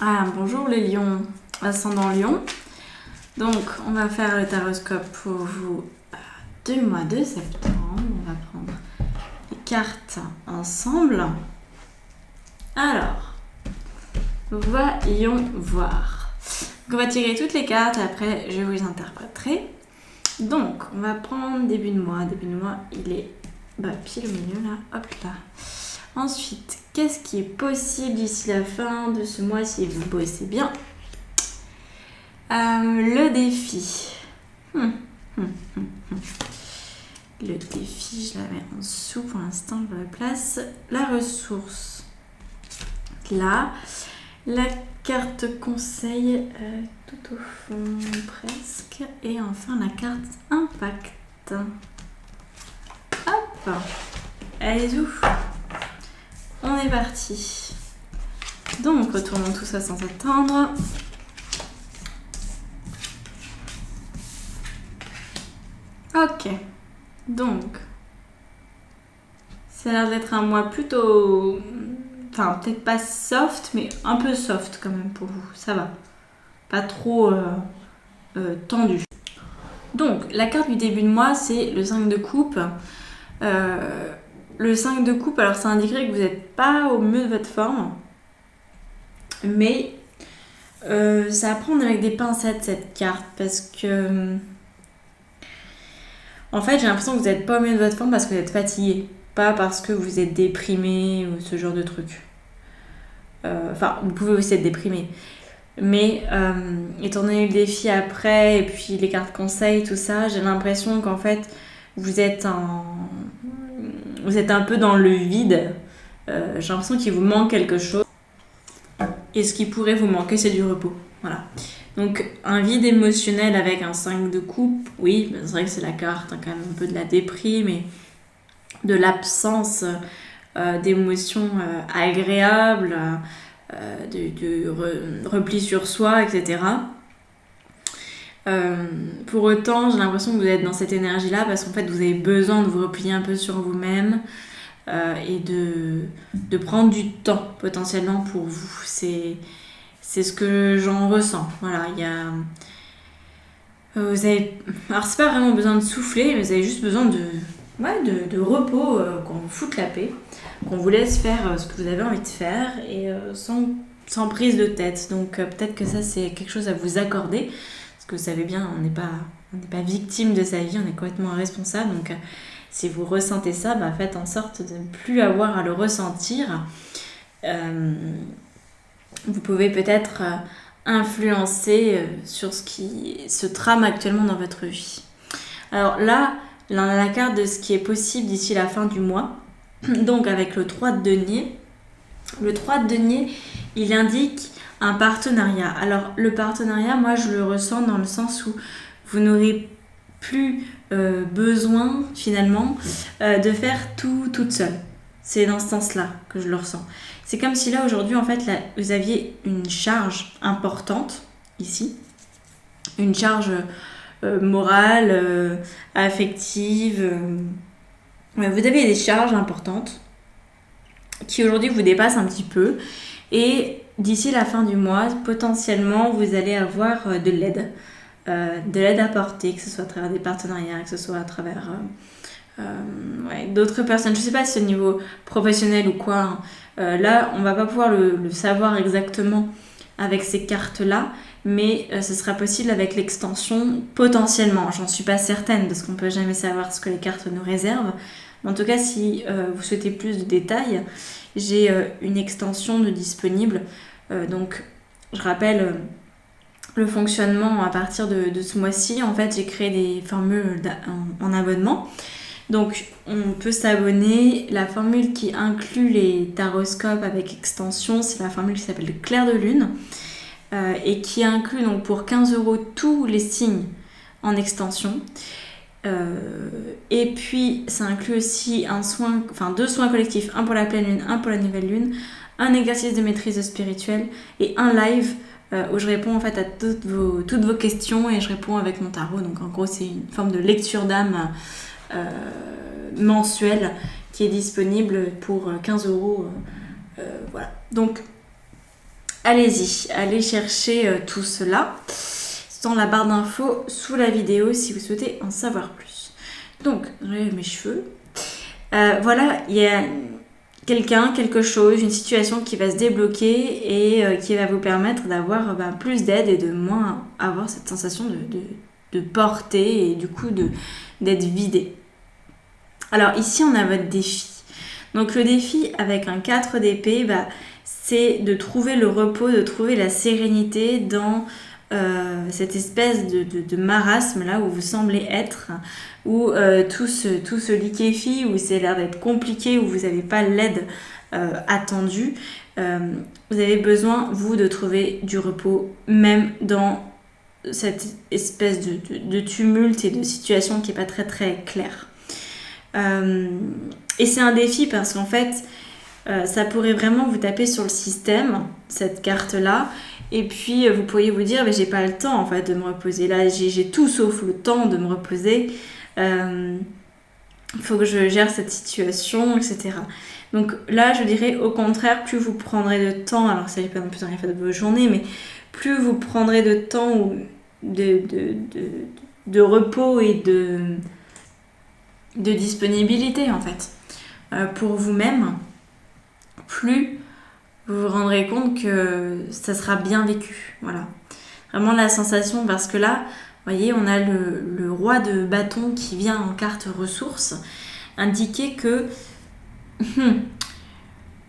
Ah, bonjour les lions, ascendant lion. Donc, on va faire le taroscope pour vous du mois de septembre. On va prendre les cartes ensemble. Alors, voyons voir. Donc, on va tirer toutes les cartes, après je vous interpréterai. Donc, on va prendre début de mois. Début de mois, il est pile au milieu là, hop là. Ensuite, qu'est-ce qui est possible d'ici la fin de ce mois si vous bossez bien? Le défi. Le défi, je la mets en dessous pour l'instant, je la place. La ressource. Là. La carte conseil tout au fond presque. Et enfin la carte impact. Hop. Allez, ouf. On est parti. Donc, retournons tout ça sans attendre. Ok. Donc, ça a l'air d'être un mois plutôt... Enfin, peut-être pas soft, mais un peu soft quand même pour vous. Ça va. Pas trop tendu. Donc, la carte du début de mois, c'est le 5 de coupe. Le 5 de coupe, alors ça indiquerait que vous n'êtes pas au mieux de votre forme. Mais ça à prendre avec des pincettes cette carte. Parce que... En fait, j'ai l'impression que vous n'êtes pas au mieux de votre forme parce que vous êtes fatigué. Pas parce que vous êtes déprimé ou ce genre de truc. Enfin, vous pouvez aussi être déprimé. Mais étant donné le défi après, et puis les cartes conseils, tout ça, j'ai l'impression qu'en fait, vous êtes un peu dans le vide. J'ai l'impression qu'il vous manque quelque chose. Et ce qui pourrait vous manquer, c'est du repos. Voilà. Donc, un vide émotionnel avec un 5 de coupe, oui, c'est vrai que c'est la carte, quand même un peu de la déprime et de l'absence d'émotions agréables, de repli sur soi, etc. Pour autant, j'ai l'impression que vous êtes dans cette énergie-là parce qu'en fait, vous avez besoin de vous replier un peu sur vous-même et de prendre du temps potentiellement pour vous. C'est ce que j'en ressens. Voilà, il y a... vous avez... Alors, c'est pas vraiment besoin de souffler, mais vous avez juste besoin de repos, qu'on vous foute la paix, qu'on vous laisse faire ce que vous avez envie de faire et sans prise de tête. Donc, peut-être que ça, c'est quelque chose à vous accorder. Parce que vous savez bien, on n'est pas victime de sa vie, on est complètement responsable. Donc, si vous ressentez ça, faites en sorte de ne plus avoir à le ressentir. Vous pouvez peut-être influencer sur ce qui se trame actuellement dans votre vie. Alors là, on a la carte de ce qui est possible d'ici la fin du mois. Donc avec le 3 de denier. Le 3 de denier, il indique un partenariat. Alors le partenariat, moi je le ressens dans le sens où vous n'aurez plus besoin finalement de faire tout toute seule. C'est dans ce sens-là que je le ressens. C'est comme si là aujourd'hui en fait là, vous aviez une charge importante ici. Une charge morale, affective. Vous avez des charges importantes qui aujourd'hui vous dépassent un petit peu. Et d'ici la fin du mois, potentiellement, vous allez avoir de l'aide. De l'aide apportée, que ce soit à travers des partenariats, que ce soit à travers d'autres personnes. Je ne sais pas si c'est au niveau professionnel ou quoi. Là, on ne va pas pouvoir le savoir exactement avec ces cartes-là, mais ce sera possible avec l'extension potentiellement. J'en suis pas certaine parce qu'on ne peut jamais savoir ce que les cartes nous réservent. Mais en tout cas, si vous souhaitez plus de détails, j'ai une extension de disponible. Donc, je rappelle le fonctionnement à partir de ce mois-ci. En fait, j'ai créé des formules en abonnement. Donc, on peut s'abonner. La formule qui inclut les taroscopes avec extension, c'est la formule qui s'appelle le clair de lune et qui inclut donc pour 15 € tous les signes en extension. Et puis, ça inclut aussi deux soins collectifs, un pour la pleine lune, un pour la nouvelle lune, un exercice de maîtrise spirituelle et un live où je réponds en fait à toutes vos questions et je réponds avec mon tarot. Donc, en gros, c'est une forme de lecture d'âme mensuelle qui est disponible pour 15 €. Voilà. Donc, allez-y, allez chercher tout cela dans la barre d'infos sous la vidéo si vous souhaitez en savoir plus. Donc, j'enlève mes cheveux. Voilà, il y a quelque chose, une situation qui va se débloquer et qui va vous permettre d'avoir plus d'aide et de moins avoir cette sensation de porter et du coup d'être vidé. Alors ici, on a votre défi. Donc le défi avec un 4 d'épée, c'est de trouver le repos, de trouver la sérénité dans cette espèce de marasme là où vous semblez être, où tout se liquéfie, où c'est l'air d'être compliqué, où vous n'avez pas l'aide attendue. Vous avez besoin, vous, de trouver du repos, même dans cette espèce de tumulte et de situation qui n'est pas très très claire. Et c'est un défi parce qu'en fait, ça pourrait vraiment vous taper sur le système, cette carte-là. Et puis, vous pourriez vous dire, j'ai pas le temps en fait de me reposer. Là, j'ai tout sauf le temps de me reposer. Il faut que je gère cette situation, etc. Donc là, je dirais au contraire, plus vous prendrez de temps, alors ça dépend plus en effet de vos journées, mais plus vous prendrez de temps de repos et de disponibilité en fait pour vous-même, plus vous vous rendrez compte que ça sera bien vécu. Voilà. Vraiment la sensation, parce que là, vous voyez, on a le roi de bâton qui vient en carte ressources, indiquer que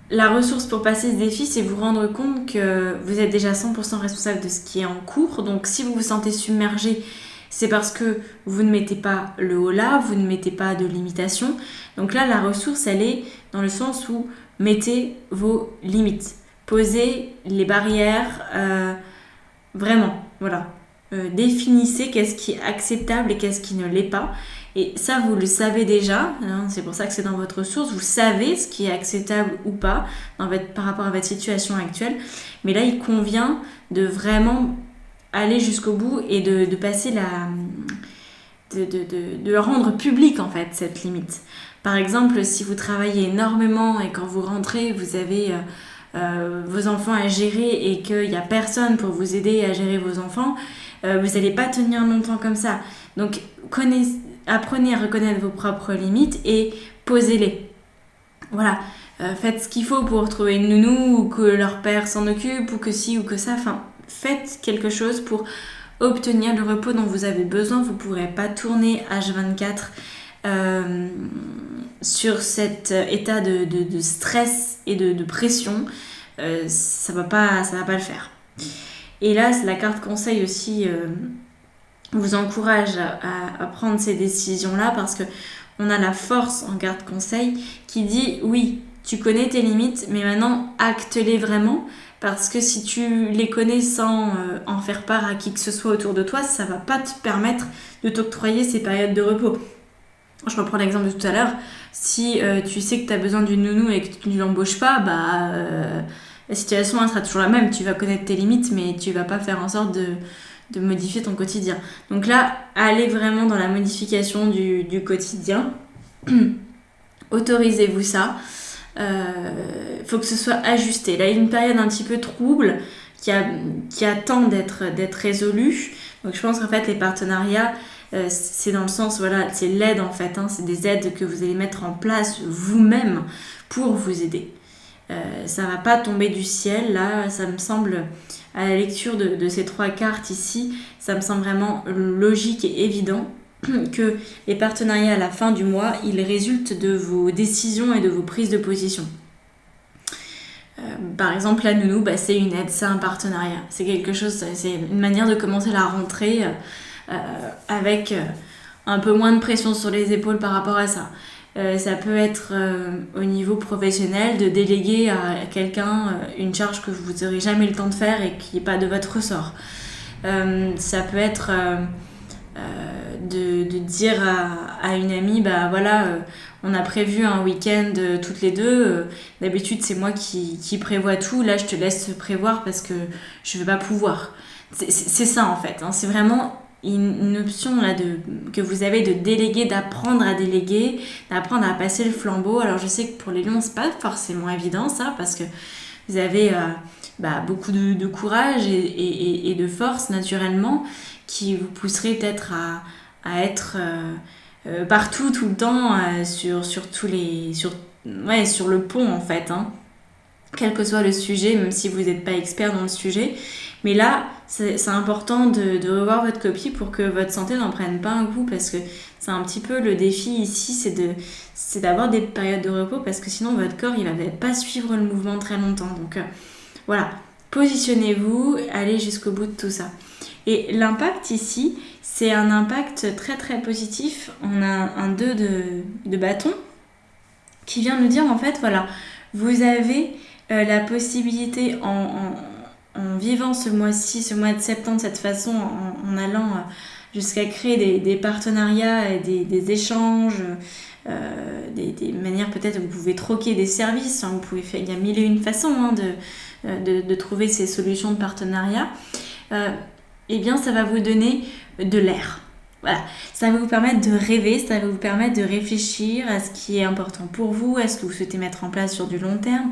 la ressource pour passer ce défi, c'est vous rendre compte que vous êtes déjà 100% responsable de ce qui est en cours. Donc si vous vous sentez submergé, c'est parce que vous ne mettez pas le haut là, vous ne mettez pas de limitation. Donc là, la ressource, elle est dans le sens où mettez vos limites. Posez les barrières, vraiment, voilà. Définissez qu'est-ce qui est acceptable et qu'est-ce qui ne l'est pas. Et ça, vous le savez déjà, hein, c'est pour ça que c'est dans votre ressource. Vous savez ce qui est acceptable ou pas par rapport à votre situation actuelle. Mais là, il convient de vraiment aller jusqu'au bout et de passer de rendre public en fait cette limite. Par exemple, si vous travaillez énormément et quand vous rentrez, vous avez vos enfants à gérer et qu'il n'y a personne pour vous aider à gérer vos enfants, vous n'allez pas tenir longtemps comme ça. Donc, apprenez à reconnaître vos propres limites et posez-les. Voilà. Faites ce qu'il faut pour trouver une nounou ou que leur père s'en occupe ou que ci ou que ça. Enfin, faites quelque chose pour obtenir le repos dont vous avez besoin. Vous ne pourrez pas tourner H24 sur cet état de stress et de pression. Ça va pas le faire. Et là, la carte conseil aussi vous encourage à prendre ces décisions-là parce que on a la force en carte conseil qui dit oui, tu connais tes limites, mais maintenant acte-les vraiment parce que si tu les connais sans en faire part à qui que ce soit autour de toi, ça va pas te permettre de t'octroyer ces périodes de repos. Je reprends l'exemple de tout à l'heure. Si tu sais que tu as besoin d'une nounou et que tu ne l'embauches pas, la situation elle sera toujours la même. Tu vas connaître tes limites, mais tu vas pas faire en sorte de modifier ton quotidien. Donc là, allez vraiment dans la modification du quotidien. Autorisez-vous ça. Faut que ce soit ajusté. Là, il y a une période un petit peu trouble qui attend d'être résolue. Donc je pense qu'en fait, les partenariats, c'est dans le sens, voilà, c'est l'aide en fait. C'est des aides que vous allez mettre en place vous-même pour vous aider. Ça va pas tomber du ciel. Là, ça me semble, à la lecture de ces 3 cartes ici, ça me semble vraiment logique et évident que les partenariats à la fin du mois, ils résultent de vos décisions et de vos prises de position. Par exemple, la nounou, c'est une aide, c'est un partenariat. C'est quelque chose, c'est une manière de commencer la rentrée avec un peu moins de pression sur les épaules par rapport à ça. Ça peut être au niveau professionnel de déléguer à quelqu'un une charge que vous n'aurez jamais le temps de faire et qui n'est pas de votre ressort. Ça peut être de dire à une amie, on a prévu un week-end toutes les deux, d'habitude c'est moi qui prévois tout, là je te laisse prévoir parce que je ne vais pas pouvoir. C'est ça en fait, c'est vraiment une option là que vous avez de déléguer, d'apprendre à déléguer, d'apprendre à passer le flambeau. Alors je sais que pour les lions c'est pas forcément évident ça, parce que vous avez beaucoup de courage et de force naturellement qui vous pousserait peut-être à être partout, tout le temps, sur tous les... sur le pont en fait, hein. Quel que soit le sujet, même si vous n'êtes pas expert dans le sujet. Mais là, c'est important de revoir votre copie pour que votre santé n'en prenne pas un coup, parce que c'est un petit peu le défi ici, c'est d'avoir des périodes de repos, parce que sinon votre corps, il va pas suivre le mouvement très longtemps. Donc voilà, positionnez-vous, allez jusqu'au bout de tout ça. Et l'impact ici, c'est un impact très très positif. On a un 2 de bâton qui vient nous dire en fait, voilà, vous avez la possibilité en vivant ce mois-ci, ce mois de septembre, de cette façon, en allant jusqu'à créer des partenariats et des échanges, des manières peut-être où vous pouvez troquer des services, hein, il y a mille et une façons de trouver ces solutions de partenariat, eh bien ça va vous donner de l'air. Voilà, ça va vous permettre de rêver, ça va vous permettre de réfléchir à ce qui est important pour vous, à ce que vous souhaitez mettre en place sur du long terme.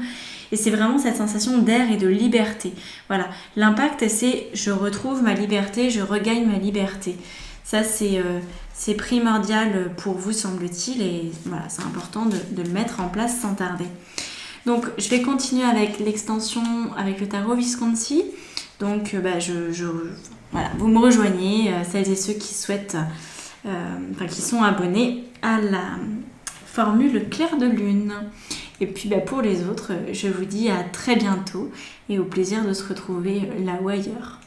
Et c'est vraiment cette sensation d'air et de liberté. Voilà, l'impact, c'est je retrouve ma liberté, je regagne ma liberté. Ça, c'est primordial pour vous, semble-t-il, et voilà, c'est important de le mettre en place sans tarder. Donc, je vais continuer avec l'extension avec le tarot Visconti. Donc, voilà, vous me rejoignez, celles et ceux qui souhaitent, qui sont abonnés à la formule clair de lune. Et puis pour les autres, je vous dis à très bientôt et au plaisir de se retrouver là ou ailleurs.